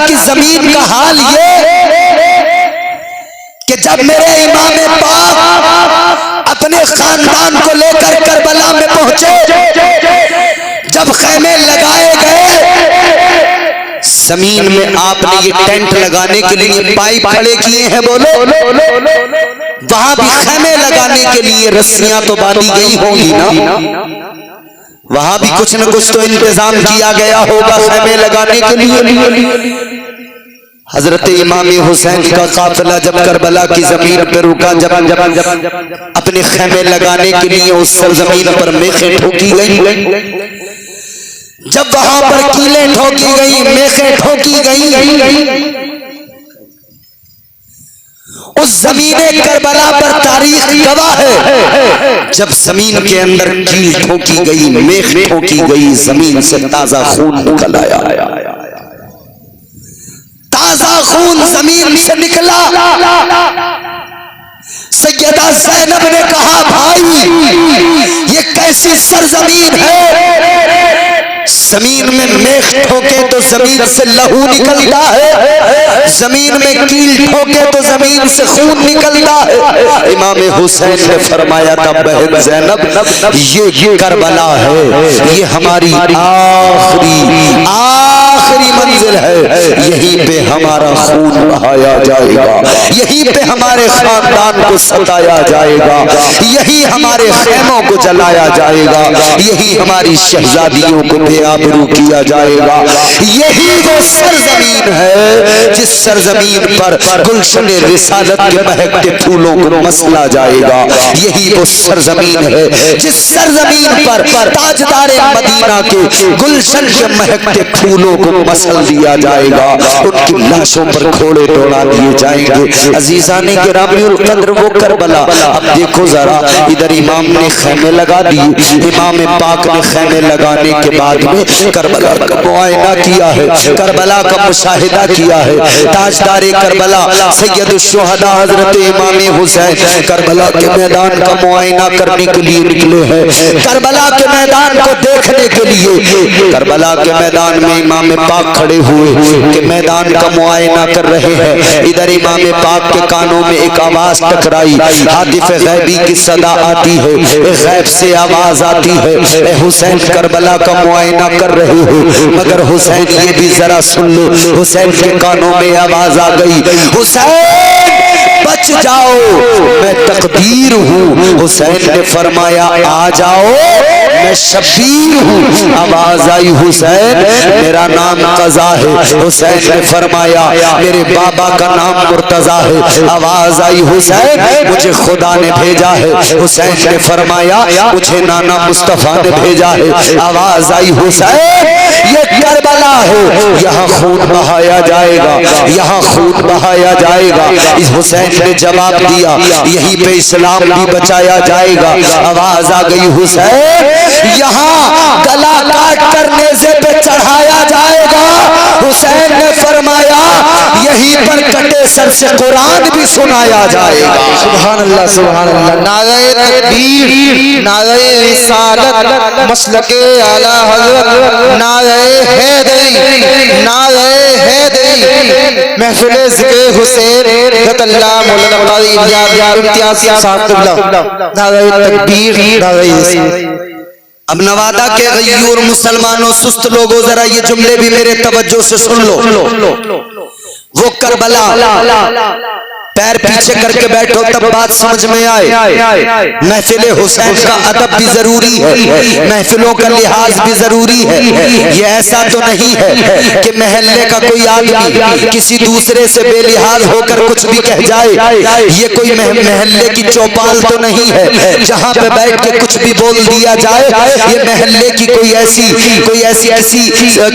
کی زمین کا حال یہ کہ جب میرے امام پاک اپنے خاندان کو لے کر کربلا میں پہنچے، جب خیمے لگائے گئے، زمین میں آپ نے یہ ٹینٹ لگانے کے لیے پائپ کھڑے کیے ہیں، بولو وہاں بھی خیمے لگانے کے لیے رسیاں تو باندھی گئی ہوں گی نا، وہاں بھی کچھ نہ کچھ تو انتظام کیا گیا ہوگا خیمے لگانے کے لیے۔ حضرت امام حسین کا قافلہ جب کربلا کی زمین پر رکا، جب اپنے خیمے لگانے کے لیے اس سرزمین پر میخیں ٹھوکی گئی، جب وہاں پر کیلیں ٹھوکی گئی، میخیں ٹھوکی گئی، اس زمین کربلا پر تاریخ گواہ ہے، جب زمین کے اندر کیل ٹھوکی گئی، میخ ٹھوکی گئی، زمین سے تازہ خون نکل آیا، تازہ خون زمین سے نکلا۔ سیدہ زینب نے کہا بھائی یہ کیسی سرزمین ہے، زمین میں میخ ٹھوکے تو زمین سے لہو نکلتا ہے، زمین میں کیل ٹھوکے تو زمین سے خون نکلتا ہے۔ امام حسین نے فرمایا تھا بہن زینب یہ کربلا ہے، یہ ہماری آخری منزل ہے، یہیں پہ ہمارا خون بہایا جائے گا، یہیں پہ ہمارے خاندان کو ستایا جائے گا، یہی ہمارے خیموں کو جلایا جائے گا، یہی ہماری شہزادیوں کو بے آبرو کیا جائے گا۔ یہی وہ سرزمین ہے جس سرزمین پر گلشن رسالت کے مہکتے پھولوں کو مسلا جائے گا، یہی وہ سرزمین ہے جس سرزمین پر تاجدار مدینہ کے گلشن کے مہکتے پھولوں کو مسل دیا جائے گا، ان کی لاشوں پر گھوڑے دوڑا دیے جائیں گے۔ عزیزان گرامی القدر وہ کربلا، اب دیکھو ذرا ادھر امام نے خیمے لگا دی، امام پاک نے خیمے لگانے کے بعد میں کربلا کا معائنہ کیا ہے، کربلا کا مشاہدہ کیا ہے۔ تاجدار کربلا سید الشہداء حضرت امام حسین کربلا کے میدان کا معائنہ کرنے کے لیے نکلے ہیں، کربلا کے میدان کو دیکھنے کے لیے۔ کربلا کے میدان میں امام پاک کھڑے ہوئے کہ میدان کا معائنہ کر رہے ہیں، ادھر امام پاک کے کانوں میں ایک آواز ٹکرائی، ہاتف غیبی کی صدا آتی ہے، غیب سے آواز آتی ہے، اے حسین کربلا کا معائنہ کر رہے ہو، مگر حسین یہ بھی ذرا سن لو۔ حسین کے کانوں میں آواز آ گئی، حسین بچ جاؤ میں تقدیر ہوں۔ حسین نے فرمایا آ جاؤ میں شبیر ہوں۔ آواز آئی حسین میرا نام قضا ہے۔ حسین نے فرمایا میرے بابا کا نام مرتضی ہے۔ آواز آئی حسین مجھے خدا نے بھیجا ہے۔ حسین نے فرمایا مجھے نانا مصطفیٰ نے بھیجا ہے۔ آواز آئی حسین یہ کربلا ہے، یہاں خون بہایا جائے گا، یہاں خون بہایا جائے گا۔ اس حسین نے جواب دیا یہیں پہ اسلام بھی بچایا جائے گا۔ آواز آ گئی حسین یہاں گلا کاٹ کر نیزے پہ چڑھایا جائے گا۔ حسین نے فرمایا یہیں پر کٹے سر سے قرآن بھی سنایا جائے گا۔ سبحان اللہ سبحان اللہ، نعرہ تکبیر، نعرہ رسالت، مسلک اعلی حضرت، نعرہ حیدری، نعرہ حیدری، محفل ذکر حسین رضی اللہ مولانا قاری امتیاز صاحب قبلہ، نعرہ تکبیر، نعرہ رسالت۔ اب نوادہ کے غیور مسلمانوں سست لوگوں ذرا یہ جملے بھی میرے توجہ سے سن لو۔ وہ کربلا پیر پیچھے کر کے بیٹھو تب بات سمجھ میں آئے۔ محفل حسین کا ادب بھی ضروری ہے، محفلوں کا لحاظ بھی ضروری ہے۔ یہ ایسا تو نہیں ہے کہ محلے کا کوئی آدمی کسی دوسرے سے بے لحاظ ہو کر کچھ بھی کہہ جائے۔ یہ کوئی محلے کی چوپال تو نہیں ہے جہاں پہ بیٹھ کے کچھ بھی بول دیا جائے۔ یہ محلے کی کوئی ایسی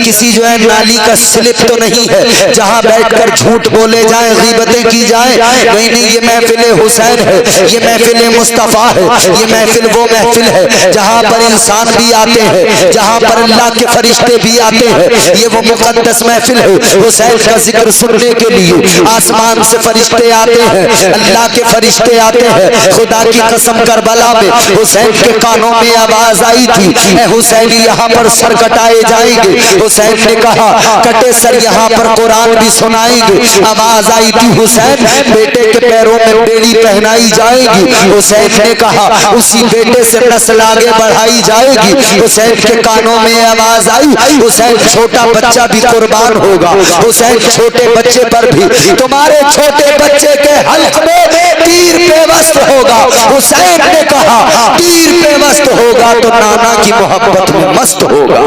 کسی جو ہے نالی کا سلپ تو نہیں ہے جہاں بیٹھ کر جھوٹ بولے جائیں، غیبتیں کی جائیں۔ نہیں نہیں، یہ محفل حسین ہے، یہ محفل مصطفیٰ ہے، یہ محفل وہ محفل ہے جہاں پر انسان بھی آتے ہیں، جہاں پر اللہ کے فرشتے بھی آتے ہیں، یہ وہ مقدس محفل ہے۔ حسین کا ذکر سننے کے لیے آسمان سے فرشتے آتے ہیں، اللہ کے فرشتے آتے ہیں۔ خدا کی قسم کربلا میں حسین کے کانوں میں آواز آئی تھی، اے حسین یہاں پر سر کٹائے جائیں گے۔ حسین نے کہا کٹے سر یہاں پر قرآن بھی سنائیں گے۔ آواز آئی تھی حسین بیٹے کے پیروں میں بیڑی پہنائی جائے گی۔ حسین نے کہا اسی بیٹے سے نسل آگے بڑھائی جائے گی۔ حسین کے کانوں میں آواز آئی حسین چھوٹا بچہ بھی قربان ہوگا، حسین چھوٹے بچے پر بھی تمہارے چھوٹے بچے کے حلق میں تیر پیوست ہوگا۔ حسین نے کہا تیر پیوست ہوگا تو نانا کی محبت میں مست ہوگا۔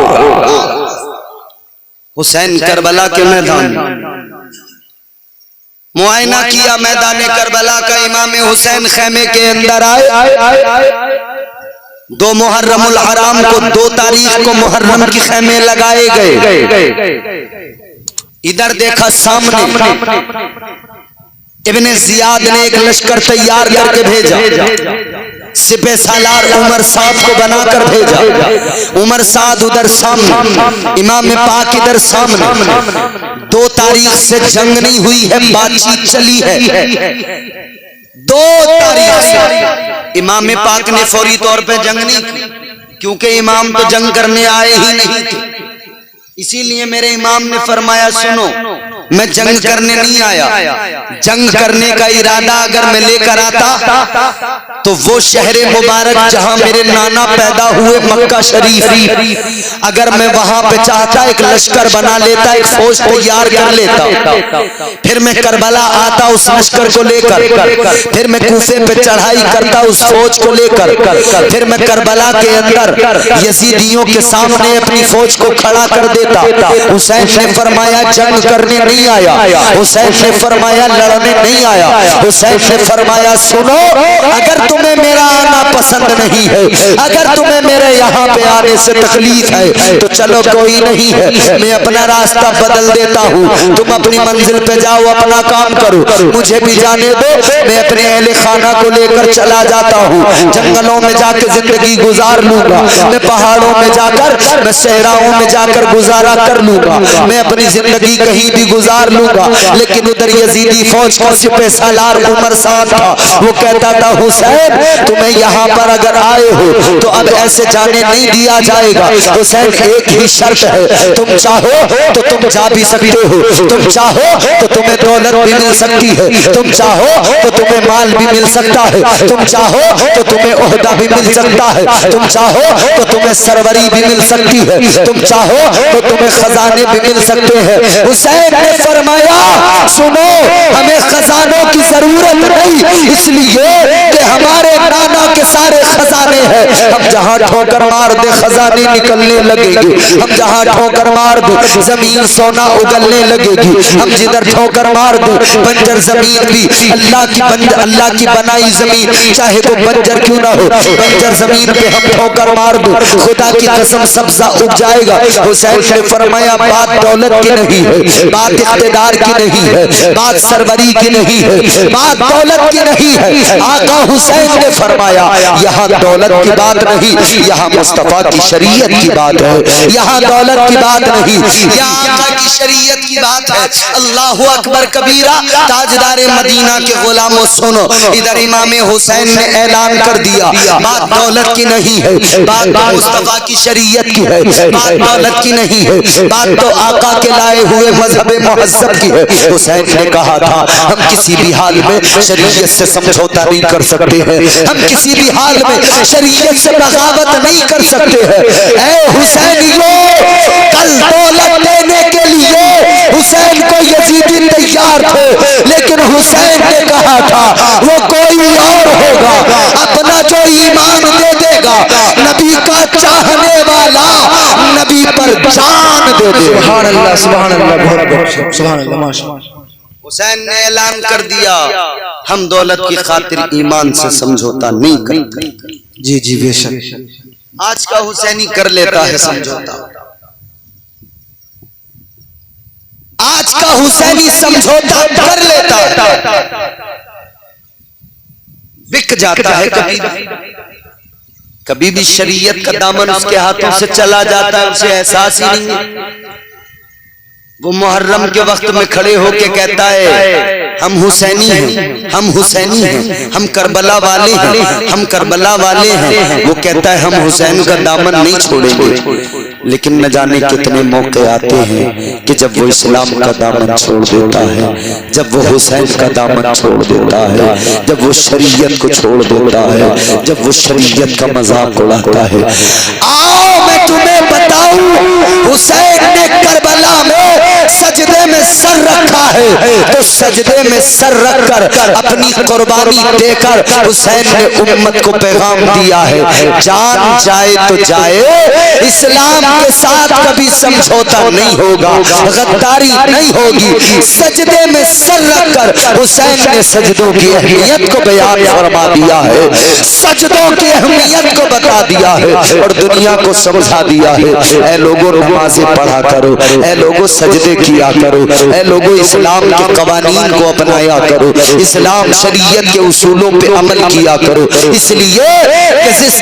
حسین کربلا کے میدان معائنہ کیا میدان کربلا کا، امام حسین خیمے کے اندر آئے۔ 2 محرم الحرام کو 2 تاریخ کو محرم کی خیمے لگائے گئے۔ ادھر دیکھا سامنے ابن زیاد نے ایک لشکر تیار کر کے بھیجا، سپہ سالار عمر سعد کو بنا کر بھیجا۔ عمر سعد ادھر سامنے، امام پاک ادھر سامنے۔ 2 تاریخ سے جنگ نہیں ہوئی ہے، بات چیت چلی ہے۔ 2 تاریخ سے امام پاک نے فوری طور پہ جنگ نہیں کی، کیونکہ امام تو جنگ کرنے آئے ہی نہیں تھے۔ اسی لیے میرے امام نے فرمایا سنو میں جنگ کرنے نہیں آیا، جنگ کرنے کا ارادہ اگر میں لے کر آتا تو وہ شہر مبارک جہاں میرے نانا پیدا ہوئے مکہ شریف، اگر میں وہاں پہ چاہتا ایک لشکر بنا لیتا، ایک فوج تیار کر لیتا، پھر میں کربلا آتا اس لشکر کو لے کر، پھر میں کوفے پہ چڑھائی کرتا اس فوج کو لے کر، پھر میں کربلا کے اندر یزیدیوں کے سامنے اپنی فوج کو کھڑا کر دیتا۔ حسین نے فرمایا جنگ کرنے نہیں آیا، حسین نے فرمایا لڑنے نہیں آیا، حسین نے فرمایا سنو اگر تمہیں میرا آنا پسند نہیں ہے، اگر تمہیں میرے یہاں پہ آنے سے تکلیف ہے تو چلو کوئی نہیں ہے، میں اپنا راستہ بدل دیتا ہوں، تم اپنی منزل پہ جاؤ اپنا کام کرو، مجھے بھی جانے دو، میں اپنے اہل خانہ کو لے کر چلا جاتا ہوں، جنگلوں میں جا کے زندگی گزار لوں گا، میں پہاڑوں میں جا کر، میں صحراؤں میں جا کر گزارا کر لوں گا، میں اپنی زندگی کہیں بھی گزار لوں گا۔ لیکن ادھر یزیدی فوج کا سپہ سالار عمر سعد تھا، وہ کہتا تھا حسین تمہیں یہاں پر اگر آئے ہو تو اب ایسے جانے نہیں دیا جائے گا، حسین ایک ہی شرط ہے، تم چاہو تو تم جا بھی سکتے ہو، تم چاہو تو تمہیں دولت بھی مل سکتی ہے، تم چاہو تو تمہیں مال بھی مل سکتا ہے، تم چاہو تو تمہیں عہدہ بھی مل سکتا ہے، تم چاہو تو تمہیں سروری بھی مل سکتی ہے، تم چاہو تو تمہیں خزانے بھی مل سکتے ہیں۔ حسین نے فرمایا سنو ہمیں خزانوں کی ضرورت نہیں، اس لیے کہ ہمارے نانا کے سارے خزانے ہیں، ہم جہاں ٹھوکر مار دے خزانے نکلنے لگے گی، ہم جہاں ٹھوکر مار دے زمین سونا اگلنے لگے گی، ہم جدھر ٹھوکر مار دے بنجر زمین بھی اللہ کی بنائی زمین چاہے وہ بنجر کیوں نہ ہو، بنجر زمین پہ ہم ٹھوکر مار دو خدا کی قسم سبزہ اگ جائے گا۔ حسین نے فرمایا بات دولت کی نہیں ہے، بات اقتدار کی نہیں ہے، بات سروری کی نہیں ہے، بات دولت کی نہیں ہے۔ آقا حسین نے فرمایا یہاں دولت کی بات نہیں، یہاں مصطفیٰ کی شریعت کی بات ہے، یہاں دولت کی بات نہیں، یہاں آقا کی شریعت کی بات ہے۔ اللہ اکبر کبیرہ، تاجدار مدینہ کے غلاموں سنو، ادھر امام حسین نے اعلان کر دیا بات دولت کی نہیں ہے، بات مصطفیٰ کی شریعت کی ہے، بات دولت کی نہیں ہے، بات تو آقا کے لائے ہوئے مذہب مہذب کی ہے۔ حسین نے کہا تھا ہم کسی بھی حال میں شریعت سے سمجھوتا نہیں کر سکتے ہیں، ہم کسی بھی حال میں شریعت سے بغاوت نہیں کر سکتے ہیں۔ اے حسینیو کل دولت دینے کے لیے حسین کو یزیدی تیار تھے، لیکن حسین نے کہا تھا وہ کوئی اور ہوگا، اپنا جو ایمان دے دے گا، نبی کا چاہنے والا نبی پر جان دے دے۔ سبحان اللہ سبحان اللہ، بہت بہت سبحان اللہ، ماشاءاللہ۔ حسین نے اعلان کر دیا ہم دولت کی خاطر ایمان سے سمجھوتا نہیں کرتے۔ جی جی بے شک۔ آج کا حسینی کر لیتا ہے سمجھوتا، آج کا حسینی سمجھوتا کر لیتا ہے، بک جاتا ہے کبھی بھی شریعت کا دامن اس کے ہاتھوں سے چلا جاتا ہے، اسے احساس ہی نہیں ہے۔ وہ محرم کے وقت میں کھڑے ہو کے کہتا ہے ہم حسینی ہیں، ہم حسینی ہیں، ہم کربلا والے ہیں، ہم کربلا والے ہیں۔ وہ کہتا ہے ہم حسین کا دامن نہیں چھوڑیں گے، لیکن نہ جانے کتنے موقع آتے ہیں کہ جب وہ اسلام کا دامن چھوڑ دیتا ہے، جب وہ حسین کا دامن چھوڑ دیتا ہے، جب وہ شریعت کو چھوڑ دیتا ہے، جب وہ شریعت کا مذاق اڑاتا ہے۔ آؤ میں تمہیں بتاؤں، حسین نے کربلا میں سجدے میں سر رکھا ہے، تو سجدے میں سر رکھ کر اپنی قربانی دے کر حسین نے امت کو پیغام دیا ہے، جان جائے تو جائے، اسلام کے ساتھ کبھی سمجھوتا نہیں ہوگا، غداری نہیں ہوگی۔ سجدے میں سر رکھ کر حسین نے سجدوں کی اہمیت کو بیان فرما دیا ہے، سجدوں کی اہمیت کو بتا دیا ہے اور دنیا کو سمجھا دیا ہے۔ اے لوگوں نمازیں پڑھا کرو، اے لوگوں سجدے کیا کرو، اے لوگوں اسلام کے قوانین کو اپنایا کرو، اسلام شریعت کے اصولوں پہ عمل کیا کرو، اس لیے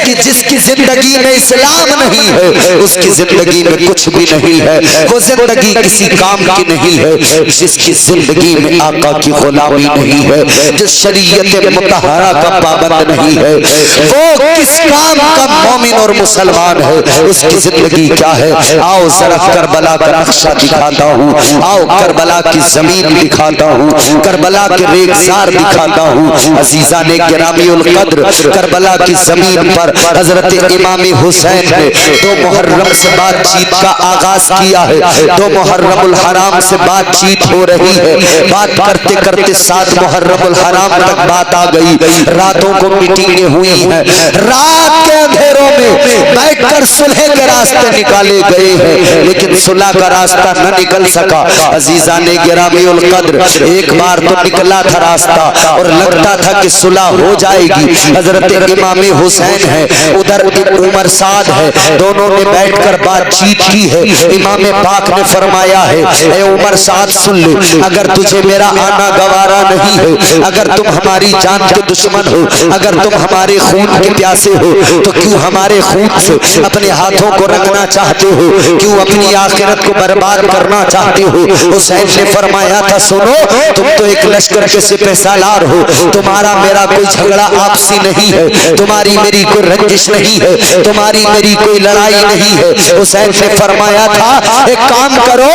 کہ جس کی زندگی میں اسلام نہیں ہے اس کی زندگی میں کچھ بھی نہیں ہے، وہ زندگی کسی کام کی نہیں ہے۔ جس کی زندگی میں آقا کی غلامی نہیں ہے، جس شریعت مطہرہ کا پابند نہیں ہے، وہ کس کام کا مومن اور مسلمان ہے؟ اس کی زندگی کیا ہے؟ آؤ ذرا کربلا کا نقشہ دکھاتا ہوں، آؤ کربلا کی زمین دکھاتا ہوں، کربلا کے ریگزار دکھاتا ہوں۔ عزیزان گرامی القدر، کربلا کی زمین پر حضرت امام حسین نے 2 محرم سے بات چیت کا آغاز کیا ہے، 2 محرم الحرام سے بات چیت ہو رہی ہے، بات کرتے کرتے 7 محرم الحرام تک بات آ گئی، راتوں کو میٹنگیں ہوئی ہیں، رات کے اندھیروں میں بیٹھ کر صلح کے راستے نکالے گئے ہیں، لیکن صلح کا راستہ نہ نکل سکا۔ عزیزان گرامی القدر، ایک بار تو نکلا تھا راستہ اور لگتا تھا کہ صلح ہو جائے گی، حضرت امام حسین ہے، ادھر عمر سعد ہے، دونوں نے بیٹھ کر بات چیت کی ہے۔ امام پاک نے فرمایا ہے اے عمر سعد سن لے، اگر تجھے میرا آنا گوارا نہیں ہے، اگر تم ہماری جان کے دشمن ہو، اگر تم ہمارے خون کے پیاسے ہو، تو کیوں ہمارے خون سے اپنے ہاتھوں کو رکھنا چاہتے ہو، کیوں اپنی آخرت کو برباد کرنا چاہتے ہو؟ حسین نے فرمایا تھا سنو، تم تو ایک لشکر کے سپہ سالار ہو، تمہارا میرا کوئی جھگڑا آپسی نہیں ہے، تمہاری میری کوئی رنجش نہیں ہے، تمہاری میری کوئی لڑائی نہیں ہے۔ حسین نے فرمایا تھا ایک کام کرو،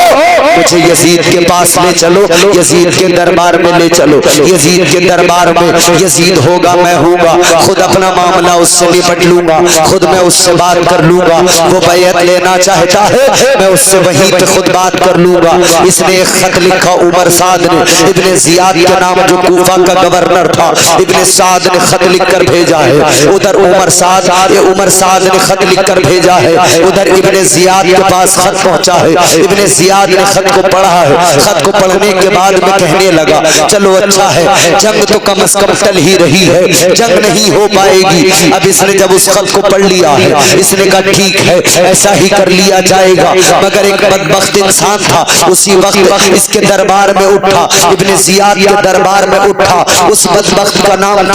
مجھے یزید کے پاس لے چلو، یزید کے دربار میں لے چلو، یزید کے دربار میں یزید ہوگا میں ہوں گا، خود اپنا معاملہ اس سے نپٹ لوں گا، خود میں اس سے بات کر لوں گا، وہ بیعت لینا چاہتا ہے میں اس سے وہیں پہ خود بات کر لوں گا۔ اس نے ایک خط لکھا عمر سعد نے، ابن زیاد کے نام جو کوفہ کا گورنر تھا، ابن سعد نے خط لکھ کر بھیجا ہے، ادھر عمر سعد نے خط لکھ کر بھیجا ہے، ادھر ابن زیاد کے پاس خط پہنچا ہے، ابن زیاد نے خط کو پڑھا ہے، خط کو پڑھنے کے بعد میں کہنے لگا چلو اچھا ہے، جنگ تو کم از کم ٹل ہی رہی ہے، جنگ نہیں ہو پائے گی۔ اب اس نے جب اس خط کو پڑھ لیا ہے، اس نے کہا ٹھیک ہے ایسا ہی کر لیا جائے گا، مگر ایک بدبخت انسان تھا اسی وقت اس کے دربار میں اٹھا، ابن زیاد کے دربار میں اٹھا، اس بدبخت کا نام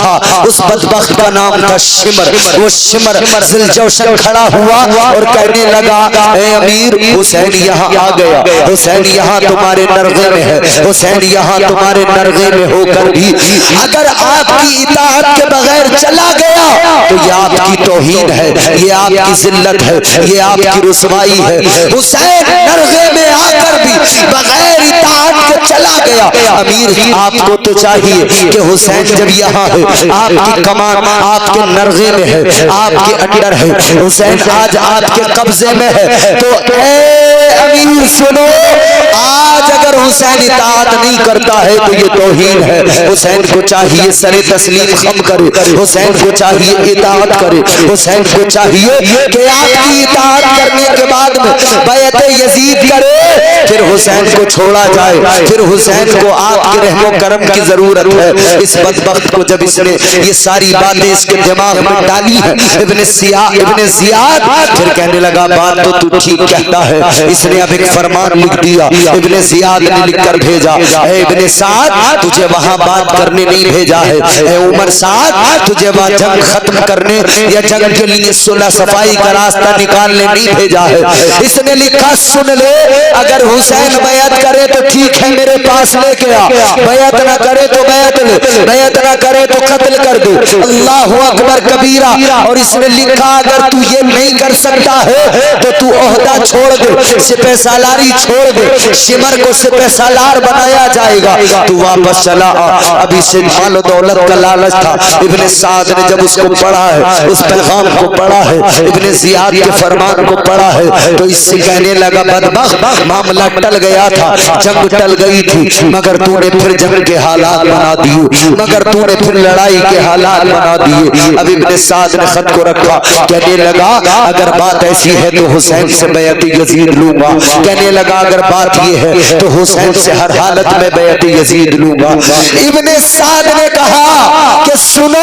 تھا شمر۔ وہ شمر ذوالجوشن کھڑا ہوا اور کہنے لگا اے امیر، حسین یہاں آ گیا، حسین یہاں تمہارے نرغے میں ہے، حسین یہاں تمہارے نرغے میں ہو کر بھی اگر آپ کی اطاعت کے بغیر چلا گیا تو یہ آپ کی توہین ہے، یہ آپ کی ذلت ہے، یہ آپ کی رسوائی ہے۔ حسین نرغے میں آ کر بھی بغیر اطاعت کے چلا گیا۔ امیر آپ کو تو چاہیے کہ حسین جب یہاں ہے، آپ کی کمان آپ کے نرغے میں ہے، آپ کے انڈر ہے، حسین آج آپ کے قبضے میں ہے، تو اے امیر سنو، آج اگر حسین اطاعت نہیں کرتا ہے تو یہ توہین ہے۔ حسین کو چاہیے سر تسلیم خم کرے، حسین کو چاہیے اطاعت کرے، حسین کو چاہیے کہ آپ کی اطاعت کرنے کے بعد میں بیعت یزید کرے، پھر حسین کو چھوڑا جائے، پھر حسین کو آپ کے رحم و کرم کی ضرورت ہے۔ اس بدبخت کو جب اس نے یہ ساری باتیں اس کے دماغ میں ڈالی ہیں، ابن زیاد پھر کہنے لگا بات تو ٹھیک کہتا ہے۔ اس نے اب ایک فرمان لکھ دیا، ابن زیاد نے لکھ کر بھیجا اے ابن سعد تجھے وہاں بات کرنے نہیں بھیجا ہے، اے عمر سعد تجھے وہاں جنگ ختم کرنے یا جنگ کے لیے صلح صفائی کا راستہ نکالنے نہیں بھیجا ہے۔ اس نے لکھا سن لے اگر حسین بیعت کرے تو ٹھیک ہے میرے پاس لے کے آ، بیعت نہ کرے تو بیعت لے، بیعت نہ کرے تو قتل کر دے۔ اللہ اکبر کبیرہ۔ اور اس نے لکھا اگر تو یہ نہیں کر سکتا ہے تو تو عہدہ چھوڑ دے، سپہ سالاری چھوڑ دے، شمر کو سپہ سالار بنایا جائے گا، تو واپس چلا آ۔ ابھی سے مال و دولت کا لالچ تھا۔ ابن سعد نے جب اس کو پڑھا ہے، اس پیغام کو پڑھا ہے، ابن زیاد کے فرمان کو پڑھا ہے، تو اس سے کہنے لگا بدبخت معاملہ ٹل گیا تھا، جنگ ٹل گئی تھی مگر تو نے پھر جنگ کے حالات بنا دیے، مگر تو نے پھر لڑائی کے حالات بنا دیے۔ اب ابن سعد نے خط کو رکھا، کہنے لگا اگر بات ایسی ہے تو حسین سے بیعت یزید لوں گا، کہنے لگا اگر بات یہ ہے تو حسین سے ہر حالت میں بیعت یزید لوں گا۔ ابن سعد نے کہا کہ سنو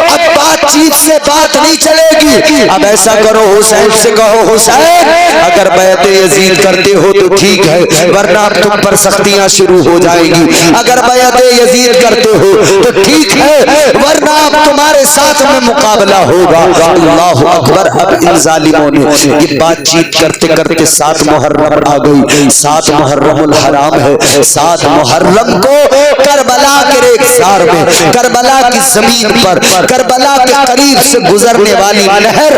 اب بات چیت سے بات نہیں چلے گی، اب ایسا کرو حسین سے کہو حسین اگر بیعت یزید کرتے ہو تو ٹھیک ہے ورنہ اب تم پر سختیاں شروع ہو جائیں گی، اگر بیعت یزید کرتے ہو تو ٹھیک ہے ورنہ اب تمہارے ساتھ میں مقابلہ ہوگا۔ اللہ اکبر۔ اب ان ظالموں نے یہ بات چیت کرتے کرتے 7 محرم آ گئی، 7 محرم الحرام ہے، 7 محرم کو کربلا کے ریگزار میں، کربلا کی زمین پر، کربلا کے قریب سے گزرنے والی نہر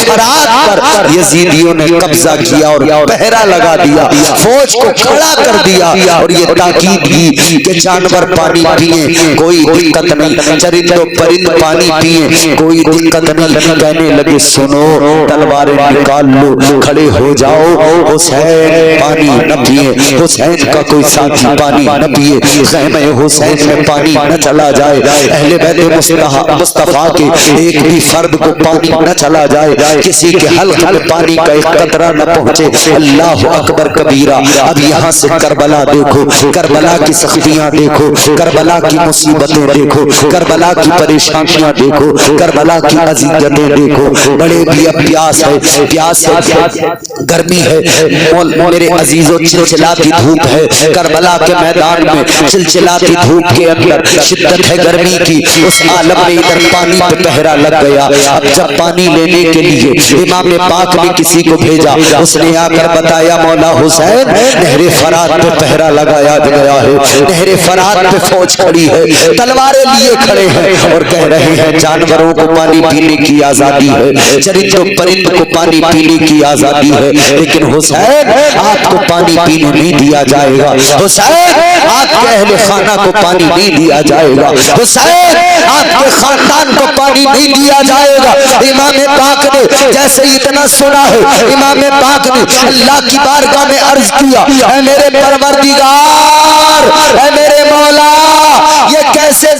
فرات پر یزیدیوں نے قبضہ کیا اور پہرا لگا دیا، فوج کو کھڑا کر دیا اور یہ تاکید کی کہ جانور پانی پیئیں کوئی دقت نہیں، چرند و پرند پانی پیئیں کوئی دقت نہیں۔ کہنے لگے سنو تلواریں نکال لو، کھڑے ہو جاؤ، حسین پانی نہ پیئے، حسین کا کوئی ساتھی پانی نہ پیئے، خیمہ حسین میں پانی نہ چلا جائے، اہل بیت مصطفیٰ کے ایک بھی فرد کو پانی نہ چلا جائے، کسی کے حلق میں پانی کا ایک قطرہ نہ پہنچے۔ اللہ اکبر کبیرہ۔ اب یہاں سے کربلا دیکھو، کربلا کی سختیاں دیکھو، کربلا کی مصیبتیں دیکھو، کربلا کی پریشانیاں دیکھو، کربلا کی اذیتیں دیکھو، بڑے بھی اب پیاس ہے، پیاس ہے، گرمی ہے میرے عزیزوں، چلچلاتی دھوپ ہے، کربلا کے میدان میں چلچلاتی دھوپ کے اندر شدت ہے گرمی کی، اس عالم میں ادھر پانی پہ پہرا لگ گیا۔ اب جب پانی لینے کے لیے امام پاک نے کسی کو بھیجا، اس نے آ کر بتایا مولا حسین نہر فرات پہ پہرا لگایا گیا ہے، نہر فرات پہ فوج کھڑی ہے، تلواریں لیے کھڑے ہیں اور کہہ رہے ہیں جانوروں کو پانی پینے کی آزادی ہے، چرند و پرند کو پانی پینے کی آزادی ہے، لیکن حسین آپ کو پانی پینے نہیں دیا جائے گا، حسین آپ کے اہل خانہ کو پانی نہیں دیا جائے گا، حسین آپ کے خاندان کو پانی نہیں دیا جائے گا۔ امام پاک نے جیسے اتنا سنا ہے، امام پاک نے اللہ کی بارگاہ میں عرض کیا اے میرے پروردگار، اے میرے مولا، یہ کیسے